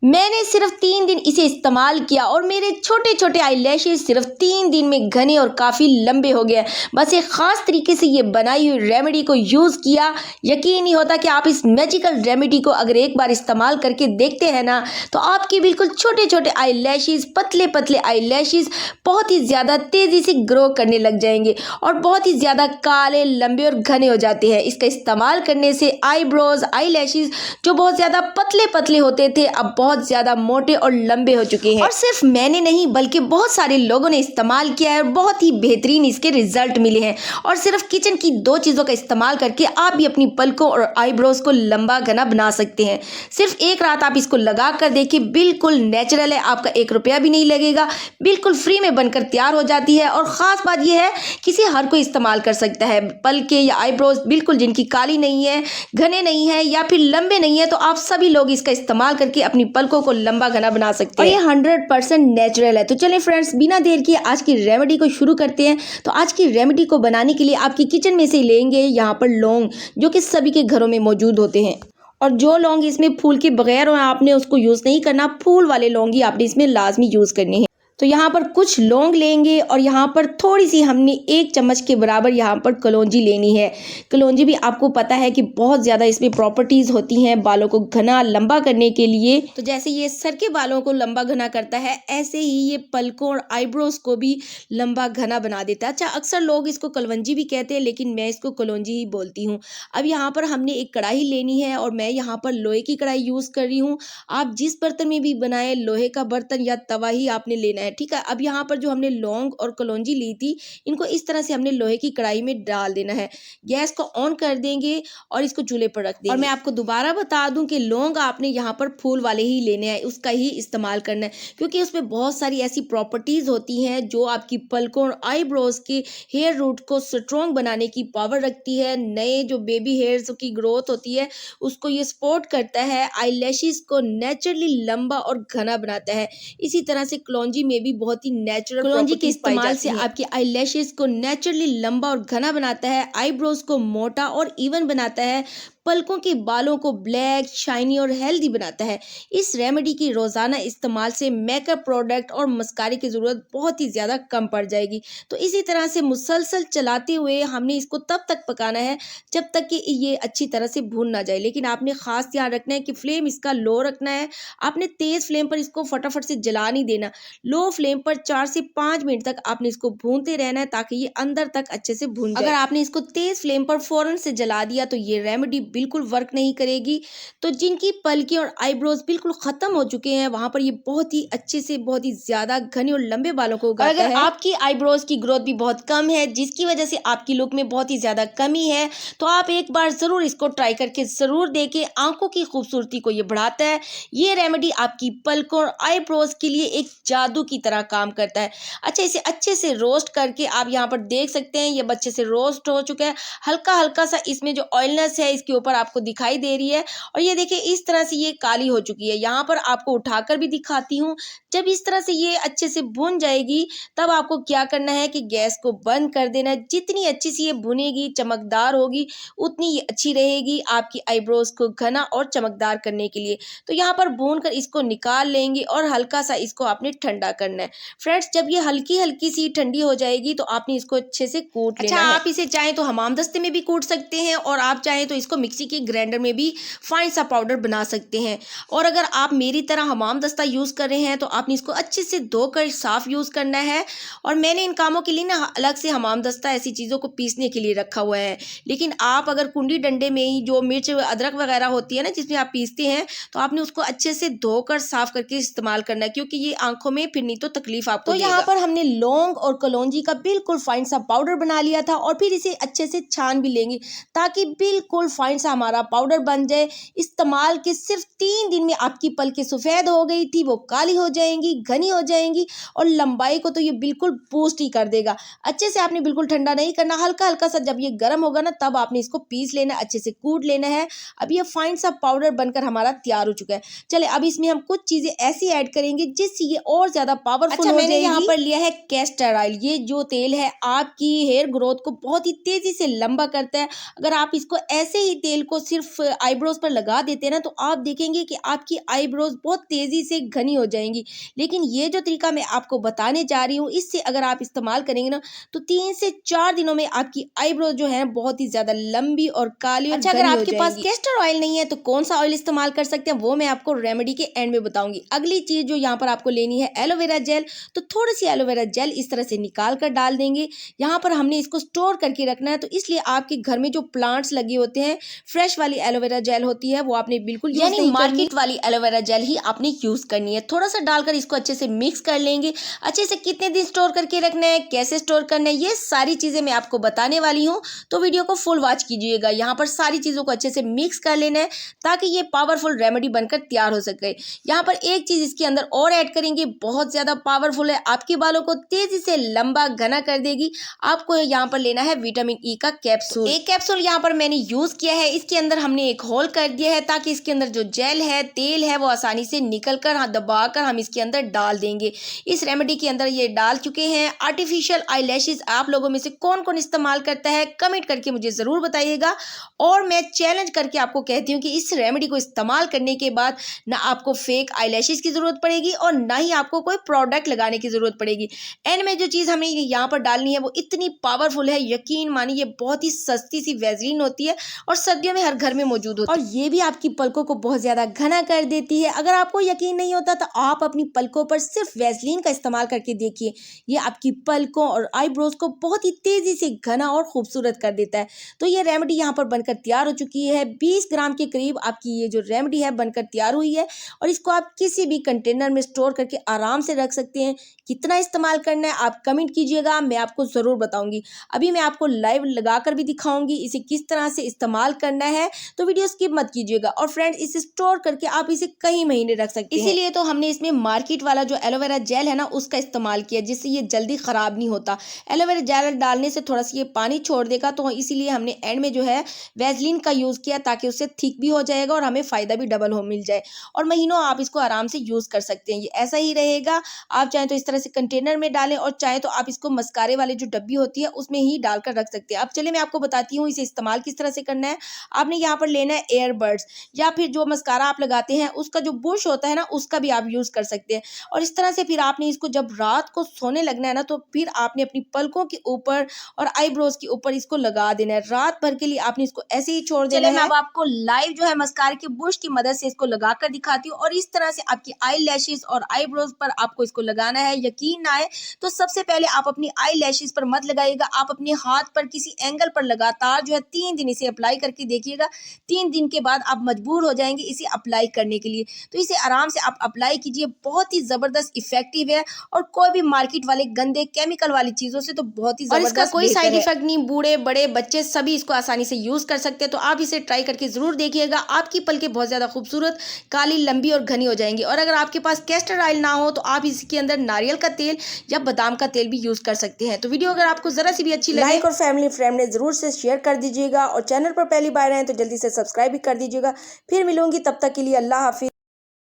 मैंने सिर्फ 3 दिन इसे इस्तेमाल किया और मेरे छोटे छोटे आई लैशेज सिर्फ 3 दिन में घने और काफ़ी लंबे हो गए। बस एक ख़ास तरीके से ये बनाई हुई रेमेडी को यूज़ किया। यकीन नहीं होता कि आप इस मैजिकल रेमेडी को अगर एक बार इस्तेमाल करके देखते हैं ना, तो आपके बिल्कुल छोटे छोटे आई लैशेज, पतले पतले आई लैशेज बहुत ही ज़्यादा तेज़ी से ग्रो करने लग जाएंगे और बहुत ही ज़्यादा काले, लंबे और घने हो जाते हैं। इसका इस्तेमाल करने से आईब्रोज, आई लैशेज जो बहुत ज़्यादा पतले पतले होते थे अब बहुत ज्यादा मोटे और लंबे हो चुके हैं। और सिर्फ मैंने नहीं बल्कि बहुत सारे लोगों ने इस्तेमाल किया है और बहुत ही बेहतरीन इसके रिजल्ट मिले हैं। और सिर्फ किचन की 2 चीज़ों का इस्तेमाल करके आप भी अपनी पलकों और आईब्रोज को लंबा घना बना सकते हैं। सिर्फ एक रात आप इसको लगा कर देखिए, बिल्कुल नेचुरल है, आपका 1 रुपया भी नहीं लगेगा, बिल्कुल फ्री में बनकर तैयार हो जाती है। और ख़ास बात यह है किसी हर कोई इस्तेमाल कर सकता है। पलके या आईब्रोज बिल्कुल जिनकी काली नहीं है, घने नहीं है या फिर लंबे नहीं है, तो आप सभी लोग इसका इस्तेमाल करके अपनी पलकों को लंबा घना बना सकते हैं। और ये 100% नेचुरल है। तो चलें फ्रेंड्स, बिना देर किए आज की रेमेडी को शुरू करते हैं। तो आज की रेमेडी को बनाने के लिए आपकी किचन में से लेंगे यहाँ पर लौंग, जो कि सभी के घरों में मौजूद होते हैं। और जो लौंग इसमें फूल के बगैर हो आपने उसको यूज़ नहीं करना, फूल वाले लौंग ही आपने इसमें लाजमी यूज़ करने हैं। तो यहाँ पर कुछ लौंग लेंगे और यहाँ पर थोड़ी सी हमने 1 चम्मच के बराबर यहाँ पर कलौंजी लेनी है। कलौंजी भी आपको पता है कि बहुत ज़्यादा इसमें प्रॉपर्टीज़ होती हैं बालों को घना लंबा करने के लिए। तो जैसे ये सर के बालों को लंबा घना करता है, ऐसे ही ये पलकों और आईब्रोज को भी लंबा घना बना देता है। अच्छा, अक्सर लोग इसको कलवंजी भी कहते हैं, लेकिन मैं इसको कलौंजी ही बोलती हूँ। अब यहाँ पर हमने एक कढ़ाई लेनी है और मैं यहाँ पर लोहे की कढ़ाई यूज़ कर रही हूँ। आप जिस बर्तन में भी बनाएं, लोहे का बर्तन या तवा ही आपने लेना है, ठीक है। अब यहाँ पर जो हमने लौंग और कलौंजी ली थी, इनको इस तरह से हमने लोहे की कढ़ाई में डाल देना है। गैस को ऑन कर देंगे और इसको चूल्हे पर रख देंगे। और मैं आपको दोबारा बता दूं कि लौंग आपने यहाँ पर फूल वाले ही लेने हैं, उसका ही इस्तेमाल करना है, क्योंकि उसमें बहुत सारी ऐसी प्रॉपर्टीज होती हैं जो आपकी पलकों और आईब्रोज के हेयर रूट को स्ट्रॉन्ग बनाने की पावर रखती है। नए जो बेबी हेयर्स की ग्रोथ होती है उसको ये सपोर्ट करता है। आई लैशेज को नेचुरली लंबा और घना बनाता है। इसी तरह से कलौंजी में भी बहुत ही नेचुरल कलौंजी के इस्तेमाल से आपके आई लैशेज को नेचुरली लंबा और घना बनाता है, आईब्रोज को मोटा और इवन बनाता है, पलकों के बालों को ब्लैक, शाइनी और हेल्दी बनाता है। इस रेमेडी की रोज़ाना इस्तेमाल से मेकअप प्रोडक्ट और मस्कारे की ज़रूरत बहुत ही ज़्यादा कम पड़ जाएगी। तो इसी तरह से मुसलसल चलाते हुए हमने इसको तब तक पकाना है जब तक कि ये अच्छी तरह से भून ना जाए। लेकिन आपने ख़ास ध्यान रखना है कि फ्लेम इसका लो रखना है। आपने तेज़ फ्लेम पर इसको फटाफट से जला नहीं देना। लो फ्लेम पर 4 से 5 मिनट तक आपने इसको भूनते रहना है ताकि ये अंदर तक अच्छे से भून जाए। अगर आपने इसको तेज़ फ्लेम पर फ़ौरन से जला दिया तो ये रेमेडी बिल्कुल वर्क नहीं करेगी। तो जिनकी पलके और आईब्रोज बिल्कुल खत्म हो चुके हैं, वहां पर ये बहुत ही अच्छे से बहुत ही ज्यादा घने और लंबे बालों को उगाता है। अगर आपकी आईब्रोज की ग्रोथ भी बहुत कम है, जिसकी वजह से आपकी लुक में बहुत ही ज्यादा कमी है, तो आप एक बार जरूर इसको ट्राई करके जरूर देखें। आंखों की खूबसूरती को ये बढ़ाता है। ये रेमेडी आपकी पलकों और आईब्रोज के लिए एक जादू की तरह काम करता है। अच्छा, इसे अच्छे से रोस्ट करके आप यहाँ पर देख सकते हैं, ये अच्छे से रोस्ट हो चुका है। हल्का हल्का सा इसमें जो ऑयलनेस है इसके ऊपर आपको दिखाई दे रही है। और ये देखिए इस तरह से ये काली हो चुकी है। यहाँ पर आपको उठाकर भी दिखाती हूँ। जब इस तरह से ये अच्छे से भुन जाएगी तब आपको क्या करना है कि गैस को बंद कर देना है। जितनी अच्छी सी ये भुनेगी, चमकदार होगी, उतनी ये अच्छी रहेगी आपकी आईब्रोज को घना और चमकदार करने के लिए। तो यहाँ पर भून कर इसको निकाल लेंगे और हल्का सा इसको आपने ठंडा करना है। फ्रेंड्स, जब ये हल्की हल्की सी ठंडी हो जाएगी तो आपने इसको अच्छे से कूट लेना है। आप इसे चाहें तो हमामदस्ते में भी कूट सकते हैं और आप चाहें तो इसको मिक्सी के ग्राइंडर में भी फाइन सा पाउडर बना सकते हैं। और अगर आप मेरी तरह हमामदस्ता यूज़ कर रहे हैं तो आपने इसको अच्छे से धोकर साफ़ यूज़ करना है। और मैंने इन कामों के लिए ना अलग से हमामदस्ता ऐसी चीज़ों को पीसने के लिए रखा हुआ है। लेकिन आप अगर कुंडी डंडे में ही जो मिर्च अदरक वगैरह होती है ना जिसमें आप पीसते हैं, तो आपने उसको अच्छे से धोकर साफ़ करके इस्तेमाल करना है, क्योंकि ये आंखों में फिर नहीं तो तकलीफ आपको देगा। यहाँ पर हमने लौंग और कलौंजी का बिल्कुल फाइन सा पाउडर बना लिया था और फिर इसे अच्छे से छान भी लेंगे ताकि बिल्कुल फाइन सा हमारा पाउडर बन जाए। इस्तेमाल के सिर्फ 3 दिन में आपकी पलकें सफ़ेद हो गई थी, वो काली हो जाएंगी, घनी हो जाएंगी और लंबाई को तो ये बिल्कुल बूस्ट ही कर देगा। अच्छे से आपने बिल्कुल ठंडा नहीं करना, हल्का हल्का सा जब ये गर्म होगा ना तब आपने इसको पीस लेना, अच्छे से कूट लेना है। अब ये फाइन सा पाउडर बनकर हमारा तैयार हो चुका है। चले अब इसमें हम कुछ चीज़ें ऐसी ऐड करेंगे जिससे ये और ज़्यादा पावरफुल हो जाएगी। मैंने यहाँ पर लिया है कैस्टर ऑयल। ये जो तेल है आपकी हेयर ग्रोथ को बहुत ही तेज़ी से लंबा करता है। अगर आप इसको ऐसे ही तेल को सिर्फ आईब्रोज पर लगा देते हैं ना, तो आप देखेंगे कि आपकी आईब्रोज बहुत तेज़ी से घनी हो जाएंगी। लेकिन ये जो तरीका मैं आपको बताने जा रही हूँ, इससे अगर आप इस्तेमाल करेंगे ना, तो 3 से 4 दिनों में आपकी आईब्रोज जो है बहुत ही ज़्यादा लंबी और काली और अगर आपके पास कैस्टर ऑयल नहीं है तो कौन सा ऑयल इस्तेमाल कर सकते हैं, वो मैं आपको रेमेडी के एंड में बताऊंगी। अगली चीज़ जो यहाँ पर आपको लेनी है एलोवेरा जेल। तो थोड़ी सी एलोवेरा जेल इस तरह से निकाल कर डाल देंगे। यहाँ पर हमने इसको स्टोर करके रखना है, तो इसलिए आपके घर में जो प्लांट्स लगे होते हैं, फ्रेश वाली एलोवेरा जेल होती है, वो आपने बिल्कुल यानी मार्केट वाली एलोवेरा जेल ही आपने यूज करनी है। थोड़ा सा डालकर इसको अच्छे से मिक्स कर लेंगे। अच्छे से कितने दिन स्टोर करके रखना है, कैसे स्टोर करना है, ये सारी चीजें मैं आपको बताने वाली हूँ, तो वीडियो को फुल वॉच कीजिएगा। यहाँ पर सारी चीजों को अच्छे से मिक्स कर लेना है ताकि ये पावरफुल रेमेडी बनकर तैयार हो सके। यहाँ पर एक चीज इसके अंदर और ऐड करेंगे, बहुत ज्यादा पावरफुल है, आपके बालों को तेजी से लंबा घना कर देगी। आपको यहाँ पर लेना है विटामिन ई का कैप्सूल। एक कैप्सूल यहाँ पर मैंने यूज किया है, इसके अंदर हमने एक होल कर दिया है ताकि इसके अंदर जो जेल है, तेल है, वो आसानी से निकल कर दबाकर हम इसके अंदर डाल देंगे। इस रेमेडी के अंदर ये डाल चुके हैं। आर्टिफिशियल आईलैशेस आप लोगों में से कौन कौन इस्तेमाल करता है, कमेंट करके मुझे जरूर बताइएगा। और मैं चैलेंज करके आपको कहती हूँ कि इस रेमेडी को इस्तेमाल करने के बाद ना आपको फेक आईलैशेस की जरूरत पड़ेगी और ना ही आपको कोई प्रोडक्ट लगाने की जरूरत पड़ेगी। एंड में जो चीज़ हमें यहाँ पर डालनी है वो इतनी पावरफुल है, यकीन मानिए, बहुत ही सस्ती सी वैसलीन होती है और सर्दियों में हर घर में मौजूद होती है, और ये भी आपकी पलकों को बहुत ज़्यादा घना कर देती है। अगर आपको यकीन नहीं होता तो आप अपनी पलकों पर सिर्फ वैसलीन का इस्तेमाल करके देखिए, ये आपकी पलकों और आईब्रोज को बहुत ही तेज़ी से घना और खूबसूरत कर देता है। तो ये रेमेडी यहाँ पर बनकर तैयार हो चुकी है। 20 ग्राम के करीब आपकी ये जो रेमेडी है बनकर तैयार हुई है, और इसको आप किसी भी कंटेनर में स्टोर करके आराम से रख सकते हैं। कितना इस्तेमाल करना है आप कमेंट कीजिएगा, मैं आपको ज़रूर बताऊंगी। अभी मैं आपको लाइव लगाकर भी दिखाऊंगी इसे किस तरह से इस्तेमाल करना है, तो वीडियो स्किप मत कीजिएगा। और फ्रेंड्स, इसे स्टोर करके आप इसे कई महीने रख सकते हैं, इसीलिए तो हमने इसमें मार्केट वाला जो एलोवेरा जेल है ना, उसका इस्तेमाल किया, जिससे ये जल्दी ख़राब नहीं होता। एलोवेरा जेल डालने से थोड़ा सा ये पानी छोड़ देगा, तो इसीलिए हमने एंड में जो है वैसलीन का यूज़ किया ताकि उससे थिक भी हो जाएगा और हमें फ़ायदा भी डबल हो मिल जाए, और महीनों आप इसको आराम से यूज़ कर सकते हैं। ये ऐसा ही रहेगा। आप चाहें तो इस तरह से कंटेनर में डालें और चाहें तो आप इसको मस्कारे वाले जो डब्बी होती है उसमें ही डालकर रख सकते हैं। अब चलिए मैं आपको बताती हूँ इसे इस्तेमाल किस तरह से करना है। आपने यहाँ पर लेना है एयरबड्स, या फिर जो मस्कारा आप लगाते हैं उसका जो बुश होता है ना, उसका भी आप यूज़ कर सकते हैं। और इस तरह से फिर आपने इसको जब रात को सोने लगना है ना, तो फिर आपने अपनी पलकों के ऊपर और आईब्रोज के ऊपर इसको लगा देना है। रात भर के लिए आपने इसको ऐसे ही छोड़ देना है। मैं अब आपको लाइव जो है मस्कारे के बुश की मदद से इसको लगाकर दिखाती हूँ, और इस तरह से आपकी आई लैशेज और आईब्रोज पर आपको इसको लगाना है। यकीन ना आए तो सबसे पहले आप अपनी आई लैशेज पर मत लगाइएगा, आप अपने हाथ पर किसी एंगल पर लगातार जो है 3 दिन इसे अप्लाई करके देखिएगा। 3 दिन के बाद आप मजबूर हो जाएंगे इसे अप्लाई करने के लिए। तो इसे आराम से आप अप्लाई कीजिए, बहुत ही ज़बरदस्त इफेक्टिव है, और कोई भी मार्केट वाले गंदे केमिकल वाली चीज़ों से तो बहुत ही ज़बरदस्त, और इसका कोई साइड इफेक्ट नहीं, बूढ़े बड़े बच्चे सभी इसको आसानी से यूज़ कर सकते हैं। तो आप इसे ट्राई करके ज़रूर देखिएगा, आपकी पलकें बहुत ज़्यादा खूबसूरत, काली, लंबी और घनी हो जाएंगी। और अगर आपके पास कैस्टर ऑयल ना हो तो आप इसके अंदर नारियल का तेल या बादाम का तेल भी यूज़ कर सकते हैं। तो वीडियो अगर आपको ज़रा सी भी अच्छी लगे, लाइक और फैमिली फ्रेंड ने ज़रूर से शेयर कर दीजिएगा, और चैनल पर पहली बार आए तो जल्दी से सब्सक्राइब भी कर दीजिएगा। फिर मिलूंगी, तब तक के लिए अल्लाह हाफिज़।